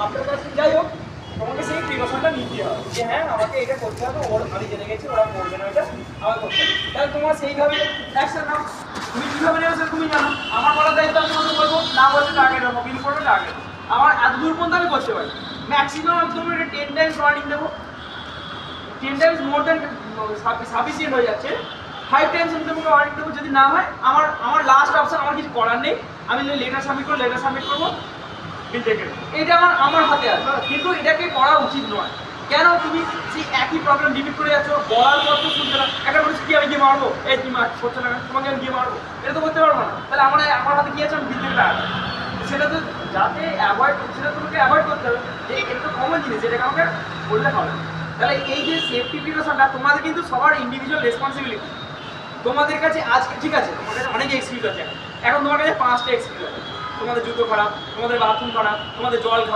আপনার কাছে যাই হোক তোমাকে সেই প্রিকশনটা নিতে হবে যে হ্যাঁ আমাকে এটা করতে হবে, ওর আমি জেনে গেছি ওরা করবে না, এটা আমার করতে হবে। তাহলে তোমার সেইভাবে অ্যাকশন নাও। তুমি কীভাবে নেবে সেটা তুমি জানো, আমার বলার দায়িত্ব আমি তোমাকে বলবো, না বলতে টার্গেট দেবো, বিল করবে টার্গেট। আমার এত দূর পর্যন্ত আমি করতে পারি। ম্যাক্সিমাম আমি তোমাকে এটা 10 টাইমস ওয়ার্নিং দেবো, 10 টাইমস মোর দেন সাফিসিয়েন্ট হয়ে যাচ্ছে। 5 টাইমস আমি তোমাকে ওয়ার্নিং দেবো, যদি না হয় আমার লাস্ট অপশন, আমার কিছু করার নেই, আমি লেটার সাবমিট করবো, বিল টেকে। এটা আমার হাতে আছে, কিন্তু এটাকে করা উচিত নয়। কেন তুমি সেই একই প্রবলেম রিপিট করে যাচ্ছ, বলার পর তো শুনতে না, একটা বলছি কি আমি গিয়ে মারবো, এই তুমি করছো না তোমাকে আমি গিয়ে মারবো, এটা তো করতে পারবো না। তাহলে আমার হাতে কি আছে, আমি বিল টেকে টাকা, সেটা তো যাতে সেটা তোমাকে অ্যাভয়েড করতে হবে। যে এটা তো কমন জিনিস, এটাকে আমাকে বললে হবে। তাহলে এই যে সেফটি প্রিকশনটা তোমাদের কিন্তু সবার ইন্ডিভিজুয়াল রেসপন্সিবিলিটি। তোমাদের কাছে আজকে ঠিক আছে, তোমার কাছে অনেক এক্সকিউজ আছে, এখন তোমার কাছে 5টা এক্সকিউজ আছে। তোমাদের জুতো খারাপ, তোমাদের বাথরুম খারাপ, তোমাদের জল খারাপ,